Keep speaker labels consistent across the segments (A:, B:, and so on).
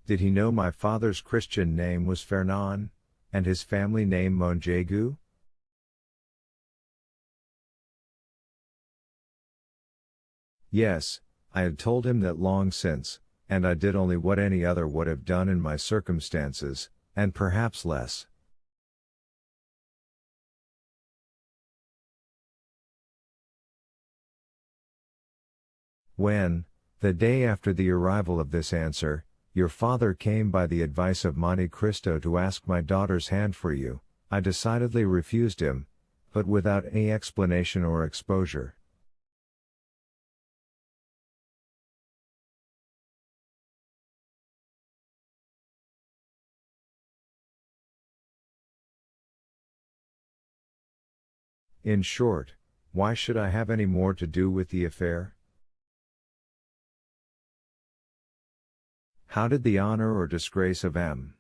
A: Did he know my father's Christian name was Fernand, and his family name Monjegu? Yes, I had told him that long since, and I did only what any other would have done in my circumstances, and perhaps less. When, the day after the arrival of this answer, your father came by the advice of Monte Cristo to ask my daughter's hand for you, I decidedly refused him, but without any explanation or exposure. In short, why should I have any more to do with the affair? How did the honor or disgrace of M.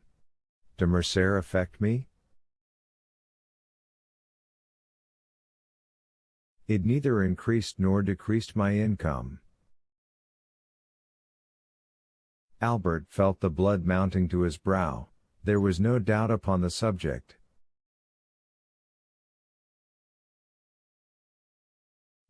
A: de Mercer affect me? It neither increased nor decreased my income. Albert felt the blood mounting to his brow. There was no doubt upon the subject.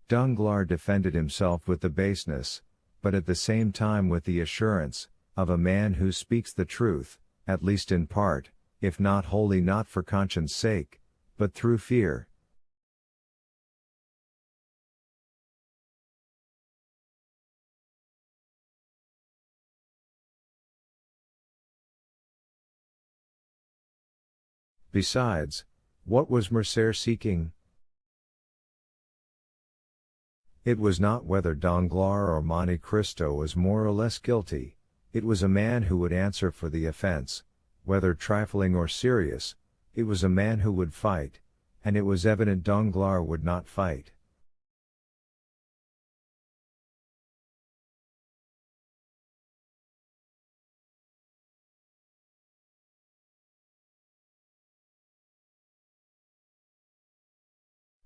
A: Danglars defended himself with the baseness, but at the same time with the assurance, of a man who speaks the truth, at least in part, if not wholly, not for conscience sake, but through fear. Besides, what was Mercer seeking? It was not whether Danglars or Monte Cristo was more or less guilty, it was a man who would answer for the offense, whether trifling or serious, it was a man who would fight, and it was evident Danglars would not fight.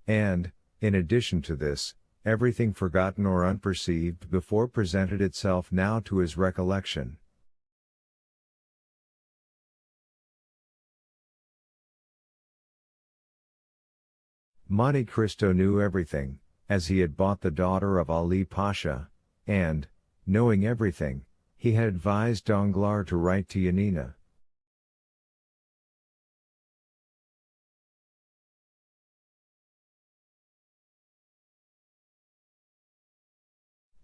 A: And, in addition to this, everything forgotten or unperceived before presented itself now to his recollection. Monte Cristo knew everything, as he had bought the daughter of Ali Pasha, and, knowing everything, he had advised Danglars to write to Yanina.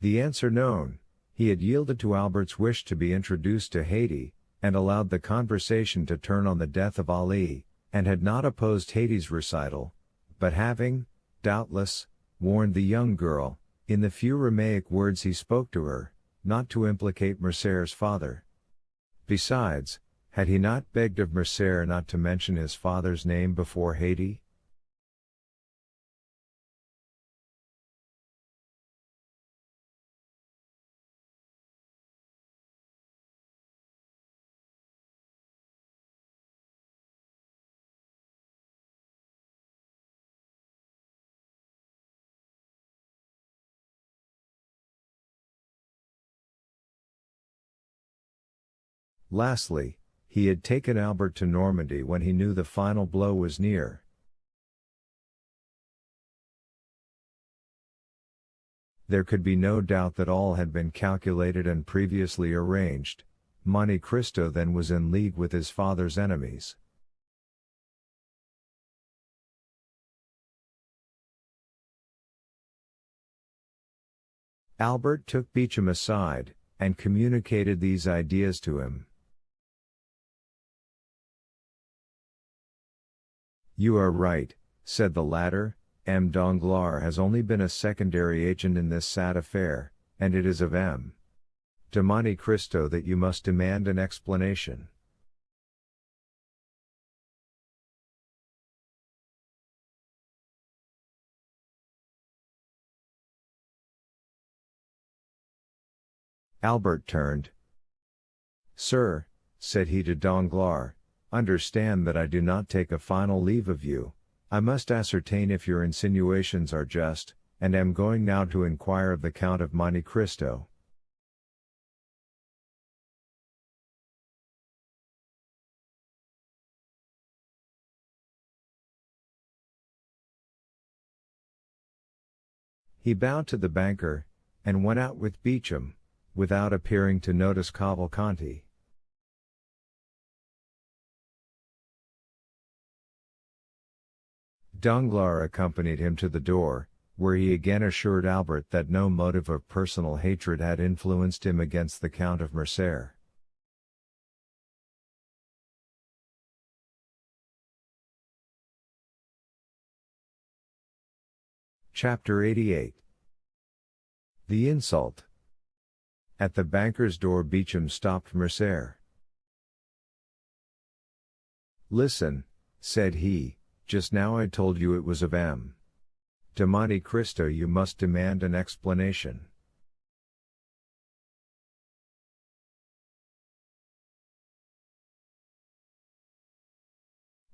A: The answer known, he had yielded to Albert's wish to be introduced to Haydée, and allowed the conversation to turn on the death of Ali, and had not opposed Haydée's recital, but having, doubtless, warned the young girl, in the few Ramaic words he spoke to her, not to implicate Mercer's father. Besides, had he not begged of Mercer not to mention his father's name before Haydée? Lastly, he had taken Albert to Normandy when he knew the final blow was near. There could be no doubt that all had been calculated and previously arranged. Monte Cristo then was in league with his father's enemies. Albert took Beauchamp aside, and communicated these ideas to him. "You are right," said the latter, M. Danglars has only been a secondary agent in this sad affair, and it is of M. de Monte Cristo that you must demand an explanation. Albert turned. "Sir," said he to Danglars, "understand that I do not take a final leave of you. I must ascertain if your insinuations are just, and am going now to inquire of the Count of Monte Cristo." He bowed to the banker, and went out with Beecham, without appearing to notice Cavalcanti. Danglars accompanied him to the door, where he again assured Albert that no motive of personal hatred had influenced him against the Count of Mercer. Chapter 88. The Insult. At the banker's door Beecham stopped Mercer. "Listen," said he, "just now I told you it was of M. de Monte Cristo you must demand an explanation."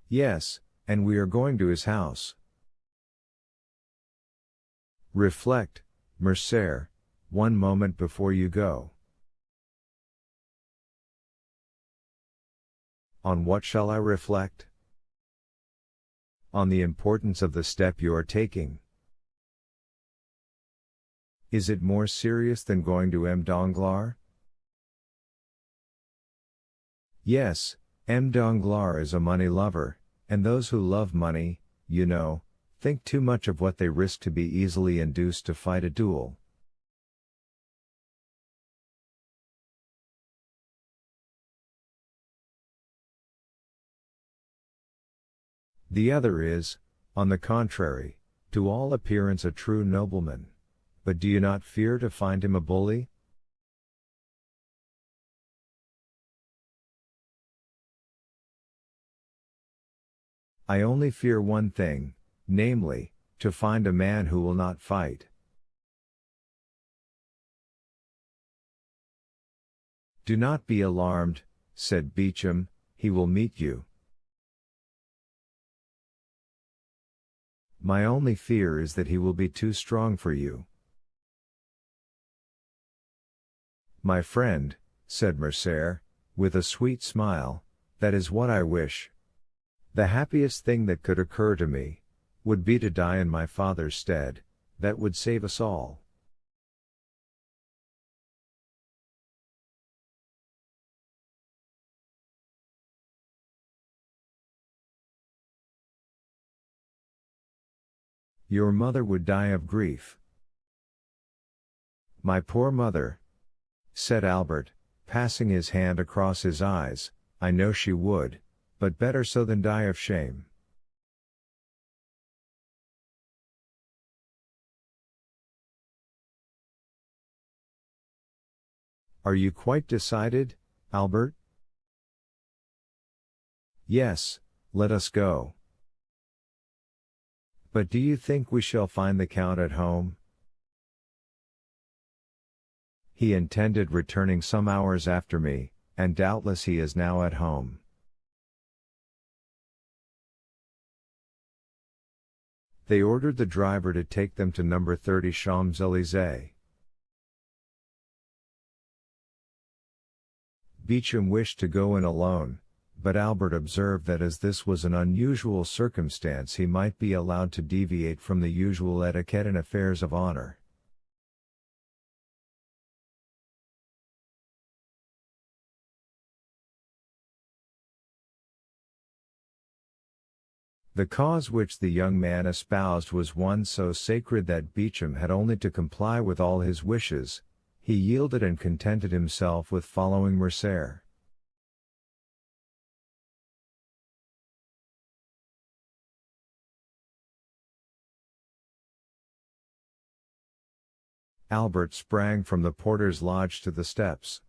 A: "Yes, and we are going to his house." "Reflect, Mercer, one moment before you go." "On what shall I reflect?" "On the importance of the step you are taking." "Is it more serious than going to M. Danglars?" "Yes, M. Danglars is a money lover, and those who love money, you know, think too much of what they risk to be easily induced to fight a duel." "The other is, on the contrary, to all appearance a true nobleman. But do you not fear to find him a bully?" "I only fear one thing, namely, to find a man who will not fight." "Do not be alarmed," said Beecham, "he will meet you." "My only fear is that he will be too strong for you." "My friend," said Mercer, with a sweet smile, "that is what I wish. The happiest thing that could occur to me would be to die in my father's stead. That would save us all." "Your mother would die of grief." "My poor mother," said Albert, passing his hand across his eyes, "I know she would, but better so than die of shame." "Are you quite decided, Albert?" "Yes, let us go." "But do you think we shall find the Count at home?" "He intended returning some hours after me, and doubtless he is now at home." They ordered the driver to take them to number 30 Champs-Élysées. Beecham wished to go in alone, but Albert observed that as this was an unusual circumstance he might be allowed to deviate from the usual etiquette in affairs of honor. The cause which the young man espoused was one so sacred that Beecham had only to comply with all his wishes. He yielded and contented himself with following Mercer. Albert sprang from the porter's lodge to the steps.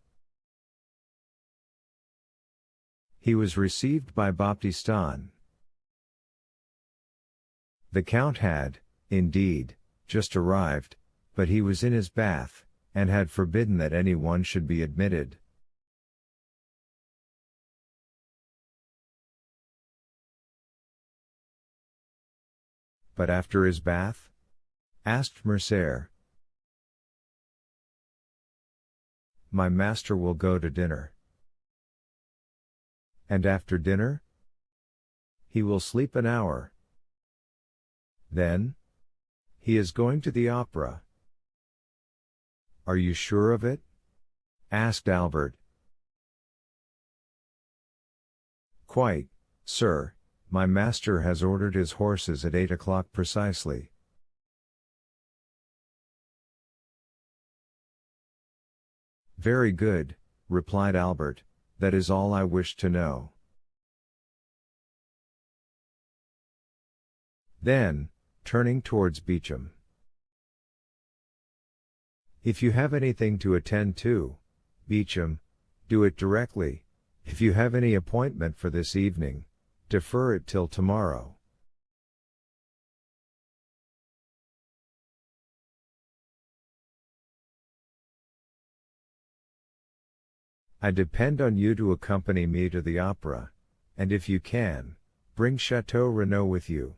A: He was received by Baptistin. The Count had, indeed, just arrived, but he was in his bath, and had forbidden that any one should be admitted. "But after his bath?" asked Mercer. "My master will go to dinner." "And after dinner?" "He will sleep an hour." "Then?" He is going to the opera. Are you sure of it? Asked Albert. Quite, sir. My master has ordered his horses at 8 o'clock precisely. Very good, replied Albert, that is all I wish to know. Then, turning towards Beecham. If you have anything to attend to, Beecham, do it directly. If you have any appointment for this evening, defer it till tomorrow. I depend on you to accompany me to the opera, and if you can, bring Chateau Renaud with you.